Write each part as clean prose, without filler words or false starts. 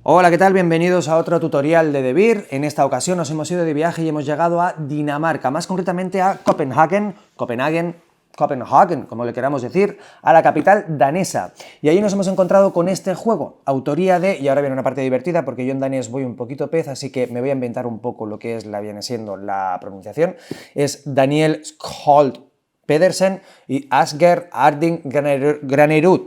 Hola, ¿qué tal? Bienvenidos a otro tutorial de Debir. En esta ocasión nos hemos ido de viaje y hemos llegado a Dinamarca, más concretamente a Copenhagen, como le queramos decir, a la capital danesa. Y ahí nos hemos encontrado con este juego, autoría de, y ahora viene una parte divertida porque yo en danés voy un poquito pez, así que me voy a inventar un poco lo que viene siendo la pronunciación. Es Daniel Skjold Pedersen y Asger Arding Granerud.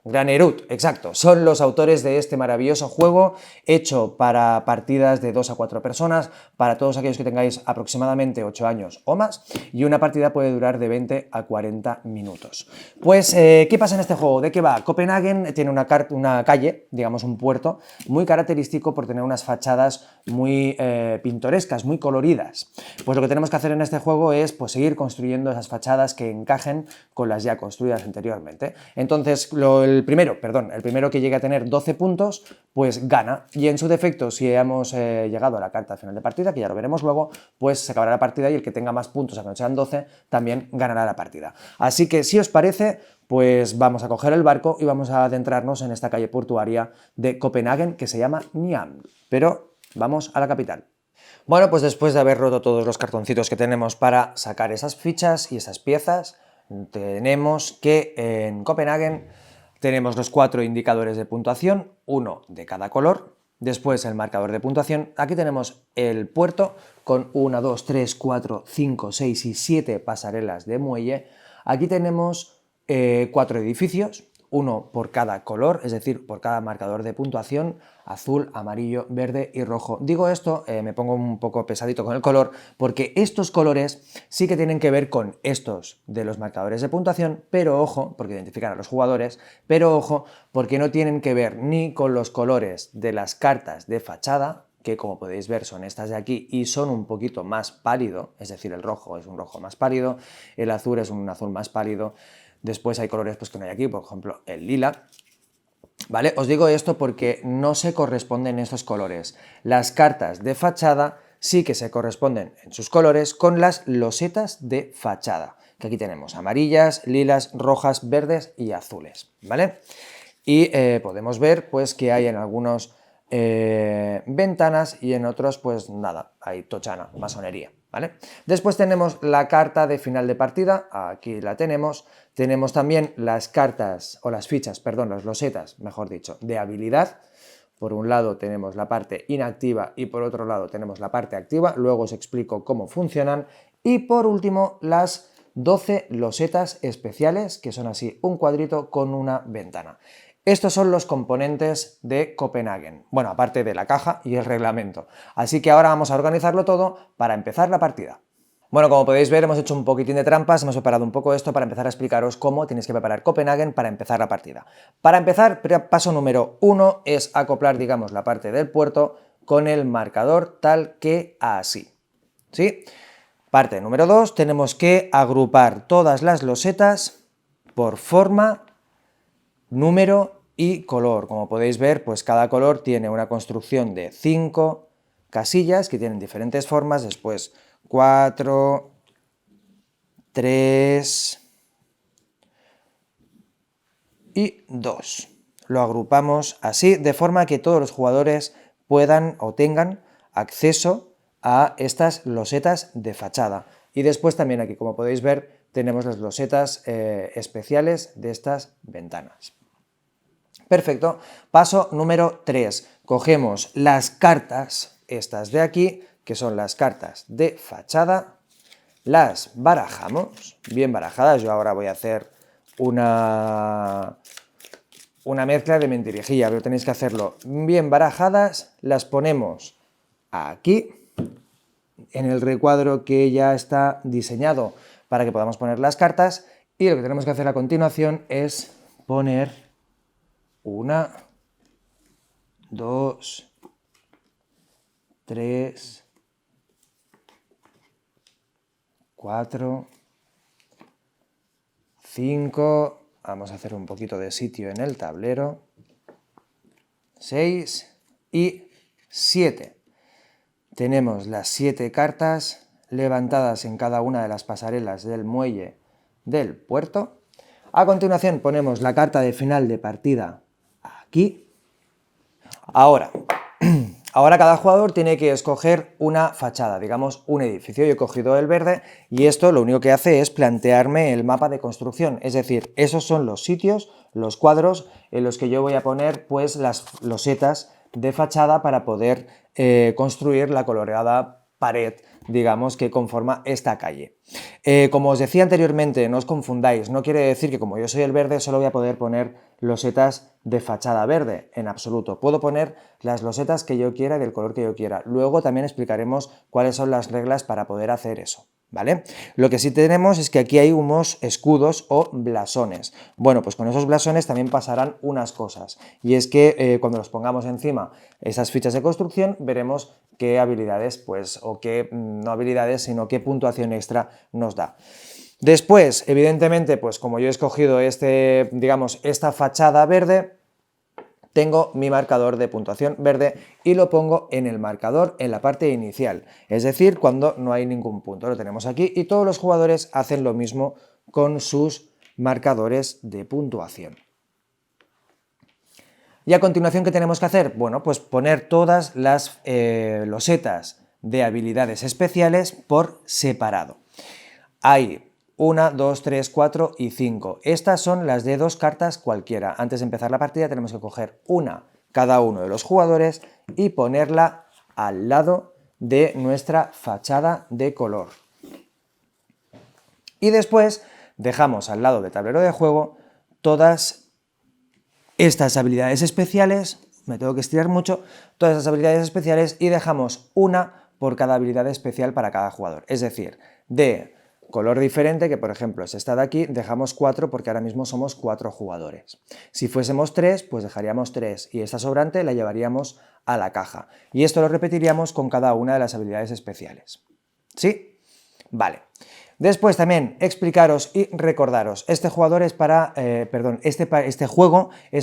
Granerud, exacto, son los autores de este maravilloso juego hecho para partidas de 2 a 4 personas, para todos aquellos que tengáis aproximadamente 8 años o más, y una partida puede durar de 20 a 40 minutos. Pues, ¿qué pasa en este juego? ¿De qué va? Copenhagen tiene una calle, digamos un puerto, muy característico por tener unas fachadas muy pintorescas, muy coloridas. Pues lo que tenemos que hacer en este juego es pues, seguir construyendo esas fachadas que encajen con las ya construidas anteriormente. Entonces, el primero que llegue a tener 12 puntos, pues gana. Y en su defecto, si hemos llegado a la carta final de partida, que ya lo veremos luego, pues se acabará la partida y el que tenga más puntos, aunque no sean 12, también ganará la partida. Así que, si os parece, pues vamos a coger el barco y vamos a adentrarnos en esta calle portuaria de Copenhagen que se llama Nyam. Pero vamos a la capital. Bueno, pues después de haber roto todos los cartoncitos que tenemos para sacar esas fichas y esas piezas, tenemos que en Copenhagen tenemos los 4 indicadores de puntuación, uno de cada color. Después el marcador de puntuación. Aquí tenemos el puerto con 1, 2, 3, 4, 5, 6 y 7 pasarelas de muelle. Aquí tenemos 4 edificios, uno por cada color, es decir, por cada marcador de puntuación, azul, amarillo, verde y rojo. Digo esto, me pongo un poco pesadito con el color, porque estos colores sí que tienen que ver con estos de los marcadores de puntuación, pero ojo, porque identifican a los jugadores, pero ojo, porque no tienen que ver ni con los colores de las cartas de fachada, que como podéis ver son estas de aquí y son un poquito más pálido, es decir, el rojo es un rojo más pálido, el azul es un azul más pálido. Después hay colores pues, que no hay aquí, por ejemplo, el lila. ¿Vale? Os digo esto porque no se corresponden estos colores. Las cartas de fachada sí que se corresponden en sus colores con las losetas de fachada, que aquí tenemos amarillas, lilas, rojas, verdes y azules, ¿vale? Y podemos ver pues, que hay en algunos ventanas y en otros, pues nada, hay tochana, masonería, ¿vale? Después tenemos la carta de final de partida, aquí la tenemos. Tenemos también las cartas, o las fichas, perdón, las losetas, mejor dicho, de habilidad. Por un lado tenemos la parte inactiva y por otro lado tenemos la parte activa, luego os explico cómo funcionan. Y por último, las 12 losetas especiales, que son así un cuadrito con una ventana. Estos son los componentes de Copenhagen, bueno, aparte de la caja y el reglamento. Así que ahora vamos a organizarlo todo para empezar la partida. Bueno, como podéis ver, hemos hecho un poquitín de trampas, hemos preparado un poco esto para empezar a explicaros cómo tenéis que preparar Copenhagen para empezar la partida. Para empezar, paso número 1 es acoplar, digamos, la parte del puerto con el marcador tal que así. ¿Sí? Parte número 2, tenemos que agrupar todas las losetas por forma, número y color. Como podéis ver, pues cada color tiene una construcción de 5 casillas que tienen diferentes formas, después 4, 3 y 2. Lo agrupamos así, de forma que todos los jugadores puedan o tengan acceso a estas losetas de fachada. Y después también aquí, como podéis ver, tenemos las losetas especiales de estas ventanas. Perfecto. Paso número 3. Cogemos las cartas, estas de aquí, que son las cartas de fachada, las barajamos, bien barajadas. Yo ahora voy a hacer una mezcla de mentirijilla, pero tenéis que hacerlo bien barajadas, las ponemos aquí, en el recuadro que ya está diseñado para que podamos poner las cartas, y lo que tenemos que hacer a continuación es poner 1, 2, 3, 4, 5, vamos a hacer un poquito de sitio en el tablero, 6 y 7. Tenemos las 7 cartas levantadas en cada una de las pasarelas del muelle del puerto. A continuación ponemos la carta de final de partida aquí. Ahora cada jugador tiene que escoger una fachada, digamos un edificio. Yo he cogido el verde y esto lo único que hace es plantearme el mapa de construcción, es decir, esos son los sitios, los cuadros en los que yo voy a poner pues las losetas de fachada para poder construir la coloreada pared, digamos, que conforma esta calle. Como os decía anteriormente, no os confundáis, no quiere decir que como yo soy el verde solo voy a poder poner losetas de fachada verde, en absoluto. Puedo poner las losetas que yo quiera y del color que yo quiera. Luego también explicaremos cuáles son las reglas para poder hacer eso, ¿vale? Lo que sí tenemos es que aquí hay unos escudos o blasones. Bueno, pues con esos blasones también pasarán unas cosas, y es que cuando los pongamos encima esas fichas de construcción veremos qué habilidades, pues, o qué, no habilidades, sino qué puntuación extra nos da. Después, evidentemente, pues como yo he escogido digamos, esta fachada verde, tengo mi marcador de puntuación verde y lo pongo en el marcador en la parte inicial, es decir, cuando no hay ningún punto. Lo tenemos aquí y todos los jugadores hacen lo mismo con sus marcadores de puntuación. Y a continuación, ¿qué tenemos que hacer? Bueno, pues poner todas las losetas de habilidades especiales por separado. Hay 1, 2, 3, 4 y 5. Estas son las de 2 cartas cualquiera. Antes de empezar la partida tenemos que coger una cada uno de los jugadores y ponerla al lado de nuestra fachada de color. Y después dejamos al lado del tablero de juego todas estas habilidades especiales, me tengo que estirar mucho, todas esas habilidades especiales y dejamos una por cada habilidad especial para cada jugador. Es decir, de color diferente, que por ejemplo es esta de aquí, dejamos 4 porque ahora mismo somos 4 jugadores. Si fuésemos 3, pues dejaríamos 3 y esta sobrante la llevaríamos a la caja. Y esto lo repetiríamos con cada una de las habilidades especiales. ¿Sí? Vale. Después también explicaros y recordaros, este juego es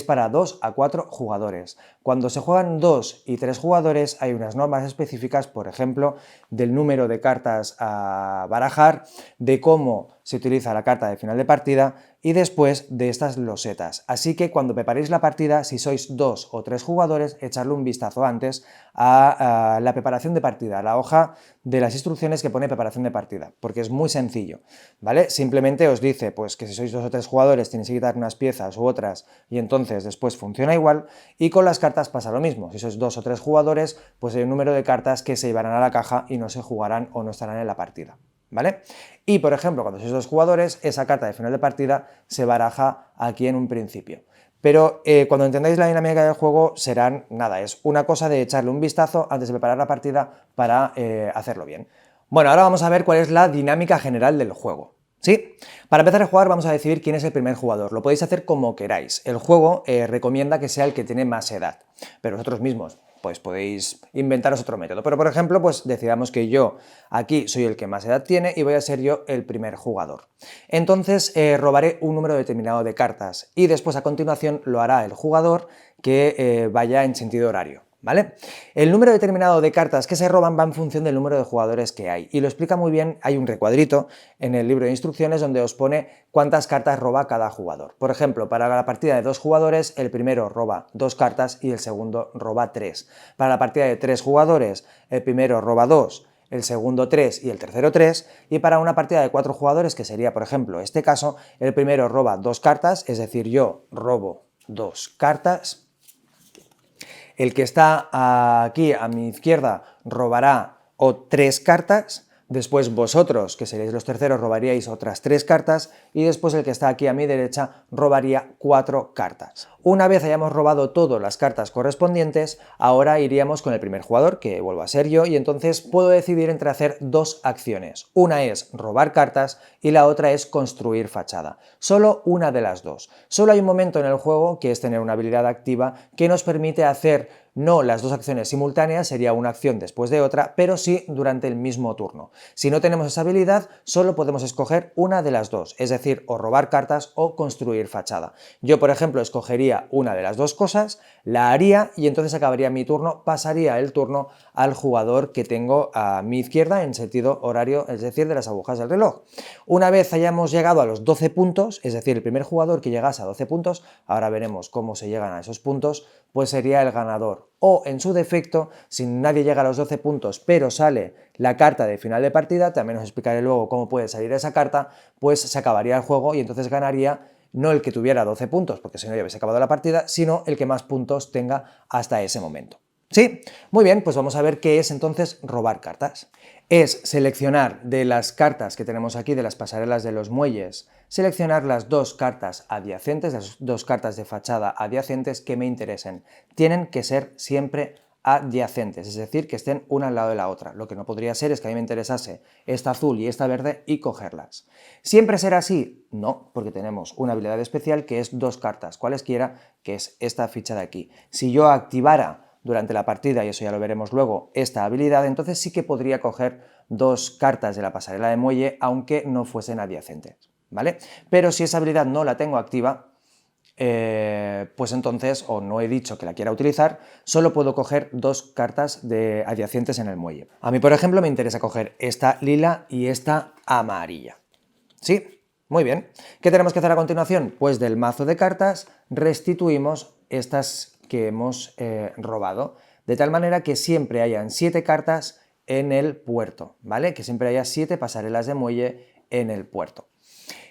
para 2 a 4 jugadores. Cuando se juegan 2 y 3 jugadores hay unas normas específicas, por ejemplo, del número de cartas a barajar, de cómo se utiliza la carta de final de partida y después de estas losetas. Así que cuando preparéis la partida, si sois 2 o 3 jugadores, echarle un vistazo antes a la preparación de partida, a la hoja de las instrucciones que pone preparación de partida, porque es muy sencillo, ¿vale? Simplemente os dice pues que si sois 2 o 3 jugadores tenéis que quitar unas piezas u otras y entonces después funciona igual, y con las cartas pasa lo mismo. Si sois 2 o 3 jugadores, pues hay un número de cartas que se llevarán a la caja y no se jugarán o no estarán en la partida, ¿vale? Y por ejemplo, cuando sois 2 jugadores, esa carta de final de partida se baraja aquí en un principio. Pero cuando entendáis la dinámica del juego serán, nada, es una cosa de echarle un vistazo antes de preparar la partida para hacerlo bien. Bueno, ahora vamos a ver cuál es la dinámica general del juego. ¿Sí? Para empezar a jugar vamos a decidir quién es el primer jugador. Lo podéis hacer como queráis. El juego recomienda que sea el que tiene más edad, pero vosotros mismos pues podéis inventaros otro método. Pero por ejemplo, pues decidamos que yo aquí soy el que más edad tiene y voy a ser yo el primer jugador. Entonces robaré un número determinado de cartas y después a continuación lo hará el jugador que vaya en sentido horario, ¿vale? El número determinado de cartas que se roban va en función del número de jugadores que hay y lo explica muy bien, hay un recuadrito en el libro de instrucciones donde os pone cuántas cartas roba cada jugador. Por ejemplo, para la partida de 2 jugadores, el primero roba 2 cartas y el segundo roba 3. Para la partida de 3 jugadores, el primero roba 2, el segundo 3 y el tercero 3, y para una partida de 4 jugadores, que sería por ejemplo este caso, el primero roba 2 cartas, es decir, yo robo 2 cartas. El que está aquí a mi izquierda robará 3 cartas, después vosotros, que seréis los terceros, robaríais otras 3 cartas y después el que está aquí a mi derecha robaría 4 cartas. Una vez hayamos robado todas las cartas correspondientes, ahora iríamos con el primer jugador, que vuelvo a ser yo, y entonces puedo decidir entre hacer 2 acciones. Una es robar cartas y la otra es construir fachada. Solo una de las dos. Solo hay un momento en el juego, que es tener una habilidad activa, que nos permite hacer no las 2 acciones simultáneas, sería una acción después de otra, pero sí durante el mismo turno. Si no tenemos esa habilidad, solo podemos escoger una de las dos, es decir, o robar cartas o construir fachada. Yo, por ejemplo, escogería haría una de las dos cosas, la haría y entonces acabaría mi turno, pasaría el turno al jugador que tengo a mi izquierda en sentido horario, es decir, de las agujas del reloj. Una vez hayamos llegado a los 12 puntos, es decir, el primer jugador que llegase a 12 puntos, ahora veremos cómo se llegan a esos puntos, pues sería el ganador. O, en su defecto, si nadie llega a los 12 puntos, pero sale la carta de final de partida, también os explicaré luego cómo puede salir esa carta, pues se acabaría el juego y entonces ganaría no el que tuviera 12 puntos, porque si no ya hubiese acabado la partida, sino el que más puntos tenga hasta ese momento. ¿Sí? Muy bien, pues vamos a ver qué es entonces robar cartas. Es seleccionar de las cartas que tenemos aquí, de las pasarelas de los muelles, seleccionar las dos cartas adyacentes, las dos cartas de fachada adyacentes que me interesen. Tienen que ser siempre adyacentes, es decir, que estén una al lado de la otra. Lo que no podría ser es que a mí me interesase esta azul y esta verde y cogerlas. ¿Siempre será así? No, porque tenemos una habilidad especial que es dos cartas, cualesquiera, que es esta ficha de aquí. Si yo activara durante la partida, y eso ya lo veremos luego, esta habilidad, entonces sí que podría coger dos cartas de la pasarela de muelle, aunque no fuesen adyacentes, ¿vale? Pero si esa habilidad no la tengo activa, pues entonces, o no he dicho que la quiera utilizar, solo puedo coger dos cartas adyacentes en el muelle. A mí, por ejemplo, me interesa coger esta lila y esta amarilla. ¿Sí? Muy bien. ¿Qué tenemos que hacer a continuación? Pues del mazo de cartas restituimos estas que hemos robado, de tal manera que siempre hayan 7 cartas en el puerto, ¿vale? Que siempre haya 7 pasarelas de muelle en el puerto.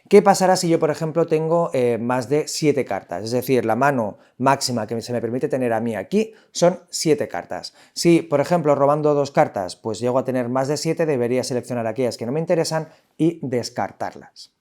¿Qué pasará si yo, por ejemplo, tengo más de 7 cartas? Es decir, la mano máxima que se me permite tener a mí aquí son 7 cartas. Si, por ejemplo, robando 2 cartas, pues llego a tener más de 7, debería seleccionar aquellas que no me interesan y descartarlas.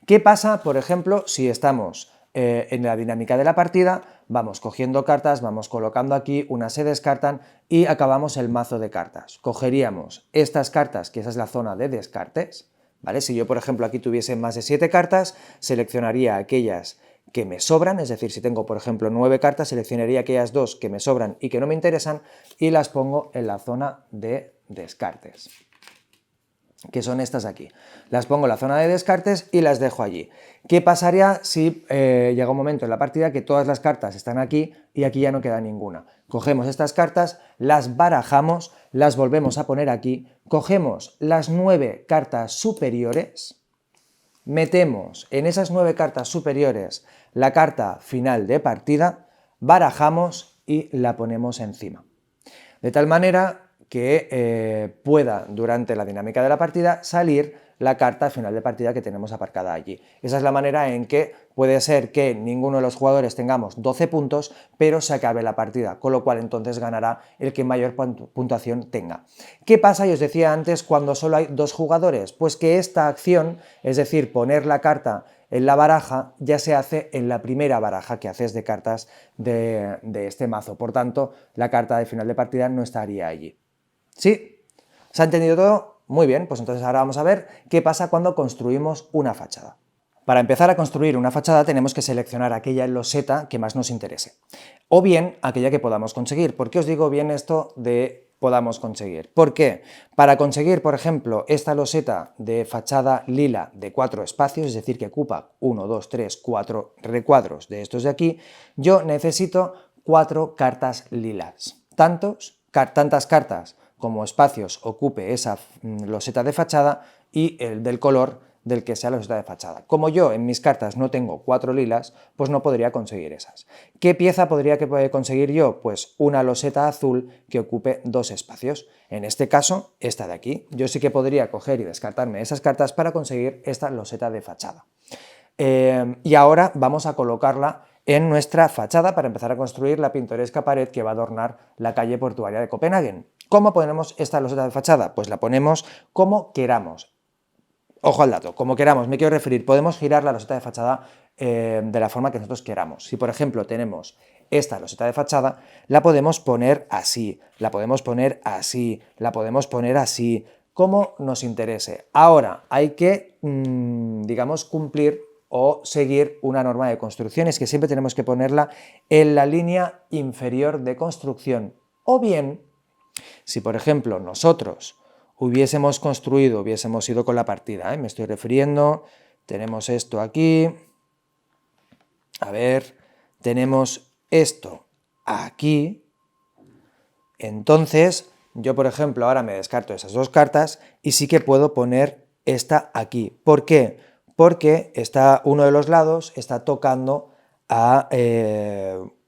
¿Qué pasa, por ejemplo, si estamos en la dinámica de la partida, vamos cogiendo cartas, vamos colocando aquí, unas se descartan y acabamos el mazo de cartas? Cogeríamos estas cartas, que esa es la zona de descartes, ¿vale? Si yo, por ejemplo, aquí tuviese más de 7 cartas, seleccionaría aquellas que me sobran, es decir, si tengo, por ejemplo, 9 cartas, seleccionaría aquellas 2 que me sobran y que no me interesan y las pongo en la zona de descartes, que son estas aquí. Las pongo en la zona de descartes y las dejo allí. ¿Qué pasaría si llega un momento en la partida que todas las cartas están aquí y aquí ya no queda ninguna? Cogemos estas cartas, las barajamos, las volvemos a poner aquí, cogemos las 9 cartas superiores, metemos en esas 9 cartas superiores la carta final de partida, barajamos y la ponemos encima. De tal manera que pueda, durante la dinámica de la partida, salir la carta final de partida que tenemos aparcada allí. Esa es la manera en que puede ser que ninguno de los jugadores tengamos 12 puntos, pero se acabe la partida, con lo cual entonces ganará el que mayor puntuación tenga. ¿Qué pasa? Y os decía antes, cuando solo hay 2 jugadores, pues que esta acción, es decir, poner la carta en la baraja, ya se hace en la primera baraja que haces de cartas de este mazo. Por tanto, la carta de final de partida no estaría allí. ¿Sí? ¿Se ha entendido todo? Muy bien, pues entonces ahora vamos a ver qué pasa cuando construimos una fachada. Para empezar a construir una fachada tenemos que seleccionar aquella loseta que más nos interese, o bien aquella que podamos conseguir. ¿Por qué os digo bien esto de podamos conseguir? ¿Por qué? Para conseguir, por ejemplo, esta loseta de fachada lila de 4 espacios, es decir, que ocupa 1, 2, 3, 4 recuadros de estos de aquí, yo necesito 4 cartas lilas. Tantas cartas como espacios ocupe esa loseta de fachada y el del color del que sea la loseta de fachada. Como yo en mis cartas no tengo 4 lilas, pues no podría conseguir esas. ¿Qué pieza podría conseguir yo? Pues una loseta azul que ocupe 2 espacios. En este caso, esta de aquí. Yo sí que podría coger y descartarme esas cartas para conseguir esta loseta de fachada. Y ahora vamos a colocarla en nuestra fachada para empezar a construir la pintoresca pared que va a adornar la calle portuaria de Copenhague. ¿Cómo ponemos esta loseta de fachada? Pues la ponemos como queramos. Ojo al dato, como queramos, me quiero referir, podemos girar la loseta de fachada de la forma que nosotros queramos. Si, por ejemplo, tenemos esta loseta de fachada, la podemos poner así, la podemos poner así, la podemos poner así, como nos interese. Ahora, hay que, digamos, cumplir o seguir una norma de construcción, es que siempre tenemos que ponerla en la línea inferior de construcción. O bien, si por ejemplo nosotros hubiésemos construido, hubiésemos ido con la partida, me estoy refiriendo, tenemos esto aquí, a ver, tenemos esto aquí, entonces yo, por ejemplo, ahora me descarto esas dos cartas y sí que puedo poner esta aquí. ¿Por qué? Porque uno de los lados está tocando a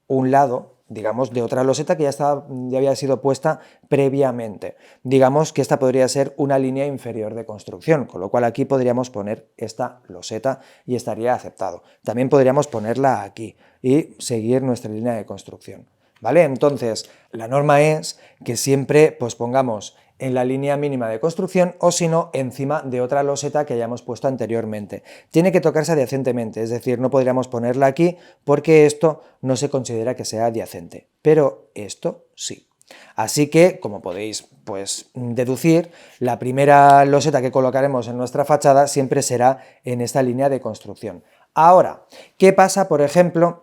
un lado, digamos, de otra loseta que ya había sido puesta previamente. Digamos que esta podría ser una línea inferior de construcción, con lo cual aquí podríamos poner esta loseta y estaría aceptado. También podríamos ponerla aquí y seguir nuestra línea de construcción. ¿Vale? Entonces, la norma es que siempre pues, pongamos en la línea mínima de construcción o si no, encima de otra loseta que hayamos puesto anteriormente. Tiene que tocarse adyacentemente, es decir, no podríamos ponerla aquí porque esto no se considera que sea adyacente, pero esto sí. Así que, como podéis pues, deducir, la primera loseta que colocaremos en nuestra fachada siempre será en esta línea de construcción. Ahora, ¿qué pasa, por ejemplo,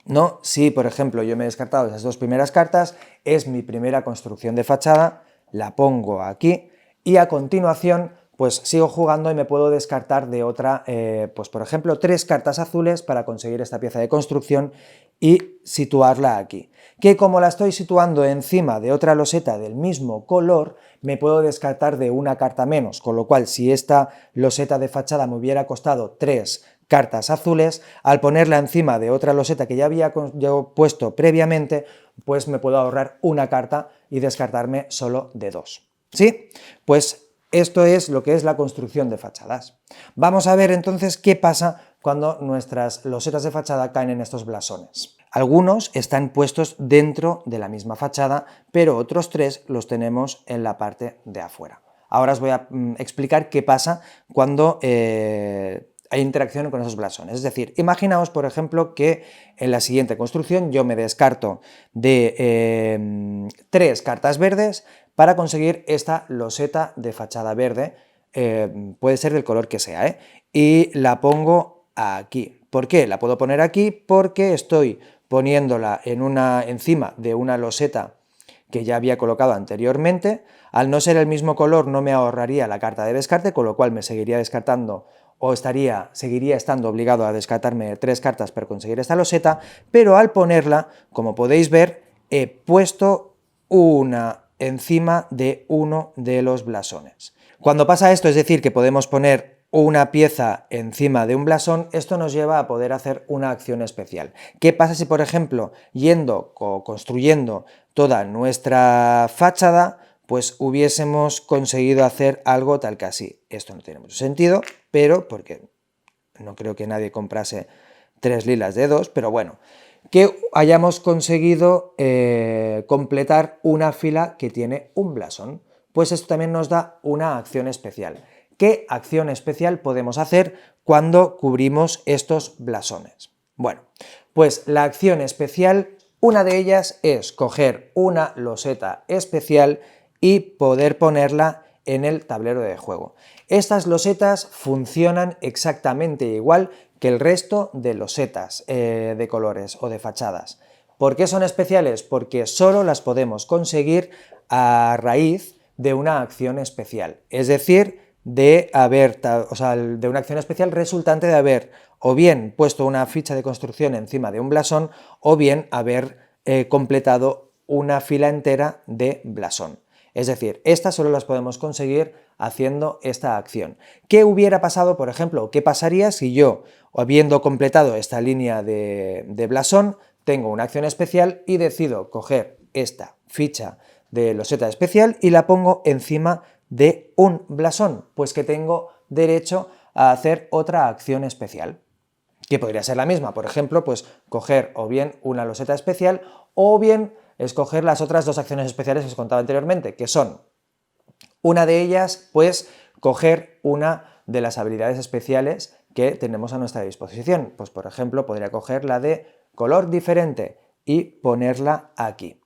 ¿no? Si, por ejemplo, yo me he descartado esas dos primeras cartas, es mi primera construcción de fachada, la pongo aquí y a continuación pues sigo jugando y me puedo descartar de otra, pues por ejemplo, 3 cartas azules para conseguir esta pieza de construcción y situarla aquí. Que como la estoy situando encima de otra loseta del mismo color, me puedo descartar de una carta menos, con lo cual si esta loseta de fachada me hubiera costado 3 cartas azules, al ponerla encima de otra loseta que ya había puesto previamente, pues me puedo ahorrar una carta y descartarme solo de 2. ¿Sí? Pues esto es lo que es la construcción de fachadas. Vamos a ver entonces qué pasa cuando nuestras losetas de fachada caen en estos blasones. Algunos están puestos dentro de la misma fachada, pero otros 3 los tenemos en la parte de afuera. Ahora os voy a explicar qué pasa cuando hay interacción con esos blasones. Es decir, imaginaos, por ejemplo, que en la siguiente construcción yo me descarto de 3 cartas verdes para conseguir esta loseta de fachada verde, puede ser del color que sea, y la pongo aquí. ¿Por qué? La puedo poner aquí porque estoy poniéndola encima de una loseta que ya había colocado anteriormente. Al no ser el mismo color no me ahorraría la carta de descarte, con lo cual me seguiría descartando o seguiría estando obligado a descartarme 3 cartas para conseguir esta loseta, pero al ponerla, como podéis ver, he puesto una encima de uno de los blasones. Cuando pasa esto, es decir, que podemos poner una pieza encima de un blasón, esto nos lleva a poder hacer una acción especial. ¿Qué pasa si, por ejemplo, yendo o construyendo toda nuestra fachada, pues hubiésemos conseguido hacer algo tal que así? Esto no tiene mucho sentido, pero porque no creo que nadie comprase 3 lilas de 2, pero bueno, que hayamos conseguido completar una fila que tiene un blasón. Pues esto también nos da una acción especial. ¿Qué acción especial podemos hacer cuando cubrimos estos blasones? Bueno, pues la acción especial, una de ellas es coger una loseta especial y poder ponerla en el tablero de juego. Estas losetas funcionan exactamente igual que el resto de losetas de colores o de fachadas. ¿Por qué son especiales? Porque solo las podemos conseguir a raíz de una acción especial, es decir, de una acción especial resultante de haber o bien puesto una ficha de construcción encima de un blasón o bien haber completado una fila entera de blasón. Es decir, estas solo las podemos conseguir haciendo esta acción. ¿Qué hubiera pasado, por ejemplo? ¿Qué pasaría si yo, habiendo completado esta línea de blasón, tengo una acción especial y decido coger esta ficha de loseta especial y la pongo encima de un blasón? Pues que tengo derecho a hacer otra acción especial, que podría ser la misma, por ejemplo, pues coger o bien una loseta especial o bien escoger las otras 2 acciones especiales que os contaba anteriormente, que son, una de ellas, pues coger una de las habilidades especiales que tenemos a nuestra disposición. Pues por ejemplo, podría coger la de color diferente y ponerla aquí.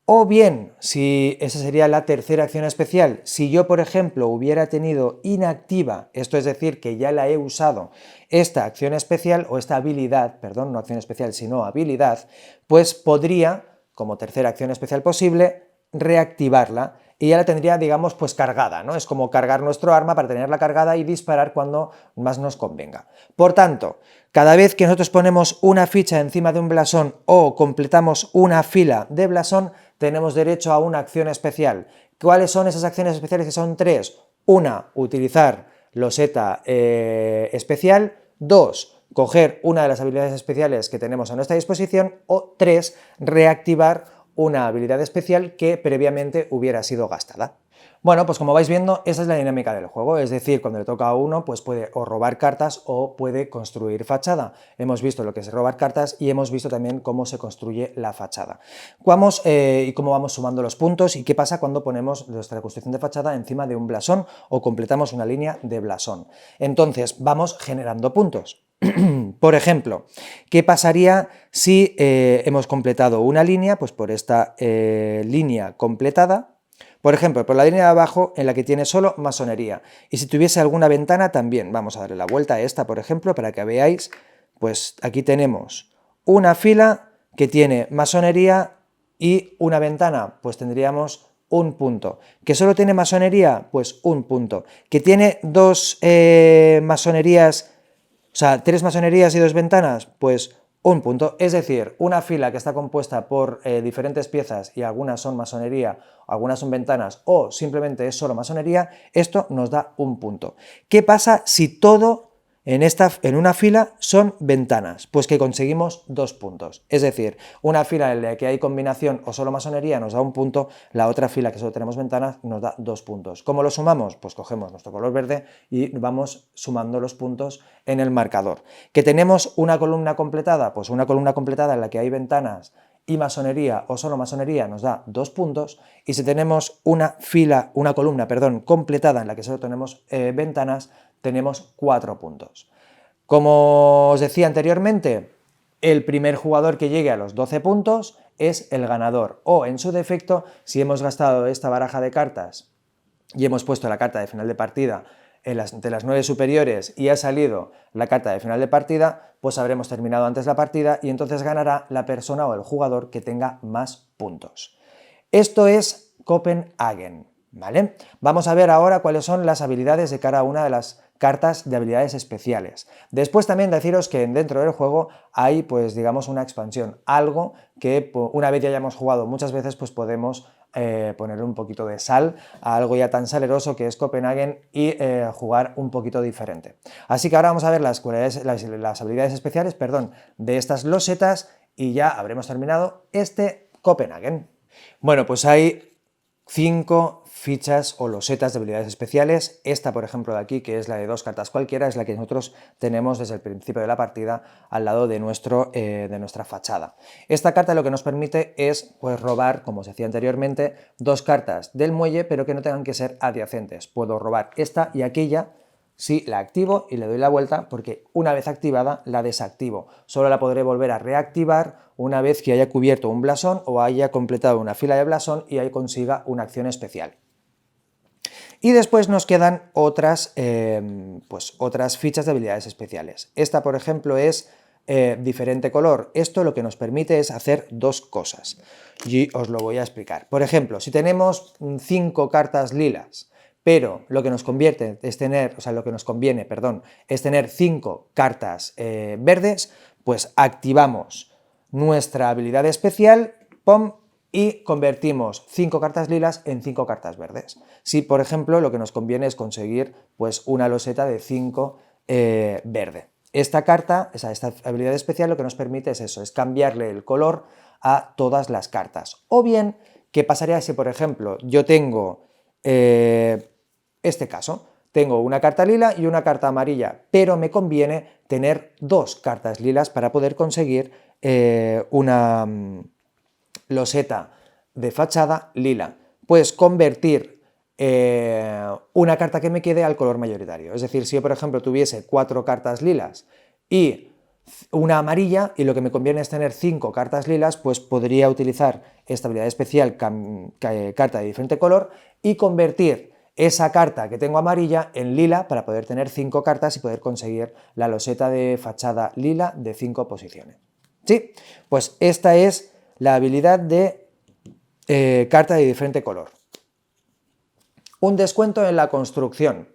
O bien, si esa sería la tercera acción especial, si yo, por ejemplo, hubiera tenido inactiva, esto es decir, que ya la he usado, esta acción especial, o esta habilidad, perdón, no acción especial, sino habilidad, pues podría, como tercera acción especial posible, reactivarla y ya la tendría, digamos, pues cargada, ¿no? Es como cargar nuestro arma para tenerla cargada y disparar cuando más nos convenga. Por tanto, cada vez que nosotros ponemos una ficha encima de un blasón o completamos una fila de blasón, tenemos derecho a una acción especial. ¿Cuáles son esas acciones especiales? Que son 3. Una, utilizar loseta especial. 2, coger una de las habilidades especiales que tenemos a nuestra disposición. O 3, reactivar una habilidad especial que previamente hubiera sido gastada. Bueno, pues como vais viendo, esa es la dinámica del juego, es decir, cuando le toca a uno, pues puede o robar cartas o puede construir fachada. Hemos visto lo que es robar cartas y hemos visto también cómo se construye la fachada. Vamos y cómo vamos sumando los puntos y qué pasa cuando ponemos nuestra construcción de fachada encima de un blasón o completamos una línea de blasón. Entonces, vamos generando puntos. Por ejemplo, ¿qué pasaría si hemos completado una línea? Pues por esta línea completada, por ejemplo, por la línea de abajo en la que tiene solo masonería. Y si tuviese alguna ventana también. Vamos a darle la vuelta a esta, por ejemplo, para que veáis. Pues aquí tenemos una fila que tiene masonería y una ventana, pues tendríamos un punto. ¿Que solo tiene masonería? Pues un punto. ¿Que tiene dos masonerías, o sea, 3 masonerías y 2 ventanas? Pues un punto, es decir, una fila que está compuesta por diferentes piezas y algunas son masonería, algunas son ventanas o simplemente es solo masonería, esto nos da un punto. ¿Qué pasa si todo en una fila son ventanas? Pues que conseguimos 2 puntos. Es decir, una fila en la que hay combinación o solo masonería nos da un punto, la otra fila que solo tenemos ventanas nos da 2 puntos. ¿Cómo lo sumamos? Pues cogemos nuestro color verde y vamos sumando los puntos en el marcador. ¿Que tenemos una columna completada? Pues una columna completada en la que hay ventanas y masonería o solo masonería nos da 2 puntos, y si tenemos una columna, completada en la que solo tenemos ventanas, tenemos 4 puntos. Como os decía anteriormente, el primer jugador que llegue a los 12 puntos es el ganador, o en su defecto, si hemos gastado esta baraja de cartas y hemos puesto la carta de final de partida de las 9 superiores y ha salido la carta de final de partida, pues habremos terminado antes la partida y entonces ganará la persona o el jugador que tenga más puntos. Esto es Copenhagen, ¿vale? Vamos a ver ahora cuáles son las habilidades de cada una de las cartas de habilidades especiales. Después también deciros que dentro del juego hay, pues digamos, una expansión, algo que una vez ya hayamos jugado muchas veces, pues podemos poner un poquito de sal a algo ya tan saleroso que es Copenhagen y jugar un poquito diferente. Así que ahora vamos a ver las habilidades especiales, de estas losetas y ya habremos terminado este Copenhagen. Bueno, pues hay 5 fichas o losetas de habilidades especiales. Esta, por ejemplo, de aquí, que es la de 2 cartas cualquiera, es la que nosotros tenemos desde el principio de la partida al lado de nuestra fachada. Esta carta lo que nos permite es, pues, robar, como os decía anteriormente, 2 cartas del muelle, pero que no tengan que ser adyacentes. Puedo robar esta y aquella si la activo y le doy la vuelta, porque una vez activada la desactivo. Solo la podré volver a reactivar una vez que haya cubierto un blasón o haya completado una fila de blasón y ahí consiga una acción especial. Y después nos quedan otras fichas de habilidades especiales. Esta, por ejemplo, es diferente color. Esto lo que nos permite es hacer 2 cosas y os lo voy a explicar. Por ejemplo, si tenemos 5 cartas lilas, pero lo que nos conviene es tener 5 cartas verdes, pues activamos nuestra habilidad especial, ¡pum!, y convertimos 5 cartas lilas en 5 cartas verdes. Si, por ejemplo, lo que nos conviene es conseguir, pues, una loseta de 5 verde. Esta habilidad especial lo que nos permite es eso, es cambiarle el color a todas las cartas. O bien, ¿qué pasaría si, por ejemplo, yo tengo este caso? Tengo una carta lila y una carta amarilla, pero me conviene tener 2 cartas lilas para poder conseguir una loseta de fachada lila. Pues convertir una carta que me quede al color mayoritario. Es decir, si yo, por ejemplo, tuviese 4 cartas lilas y una amarilla, y lo que me conviene es tener 5 cartas lilas, pues podría utilizar esta habilidad especial, carta de diferente color, y convertir esa carta que tengo amarilla en lila para poder tener 5 cartas y poder conseguir la loseta de fachada lila de 5 posiciones. ¿Sí? Pues esta es la habilidad de carta de diferente color. Un descuento en la construcción.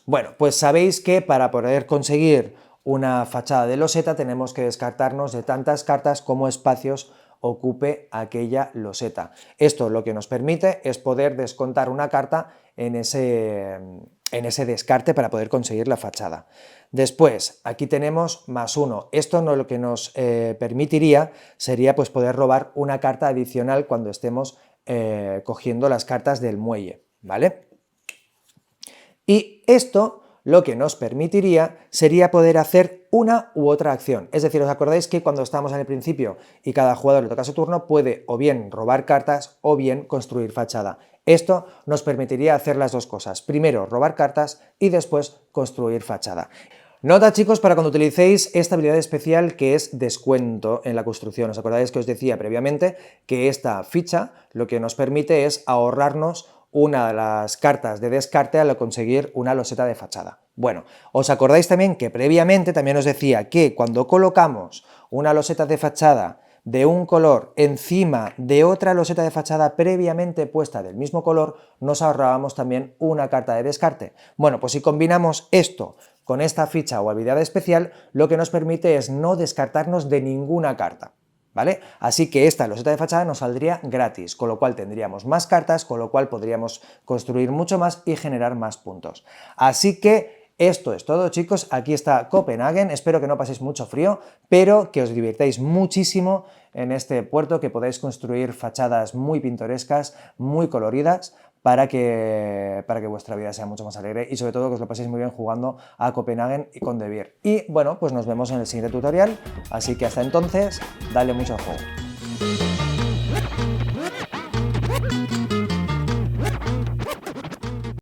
Bueno, pues sabéis que para poder conseguir una fachada de loseta tenemos que descartarnos de tantas cartas como espacios ocupe aquella loseta. Esto lo que nos permite es poder descontar una carta en ese descarte para poder conseguir la fachada. Después, aquí tenemos +1. Esto lo que nos permitiría sería pues, poder robar una carta adicional cuando estemos cogiendo las cartas del muelle, ¿vale? Y esto lo que nos permitiría sería poder hacer una u otra acción. Es decir, ¿os acordáis que cuando estábamos en el principio y cada jugador le toca su turno, puede o bien robar cartas o bien construir fachada? Esto nos permitiría hacer las dos cosas. Primero, robar cartas y después construir fachada. Nota, chicos, para cuando utilicéis esta habilidad especial que es descuento en la construcción. ¿Os acordáis que os decía previamente que esta ficha lo que nos permite es ahorrarnos una de las cartas de descarte al conseguir una loseta de fachada? Bueno, os acordáis también que previamente también os decía que cuando colocamos una loseta de fachada de un color encima de otra loseta de fachada previamente puesta del mismo color, nos ahorrábamos también una carta de descarte. Bueno, pues si combinamos esto con esta ficha o habilidad especial, lo que nos permite es no descartarnos de ninguna carta, ¿vale? Así que esta loseta de fachada nos saldría gratis, con lo cual tendríamos más cartas, con lo cual podríamos construir mucho más y generar más puntos. Así que esto es todo, chicos. Aquí está Copenhague. Espero que no paséis mucho frío, pero que os divirtáis muchísimo en este puerto, que podáis construir fachadas muy pintorescas, muy coloridas, para que vuestra vida sea mucho más alegre y sobre todo que os lo paséis muy bien jugando a Copenhague y con De Beer. Y bueno, pues nos vemos en el siguiente tutorial, así que hasta entonces, dale mucho al juego.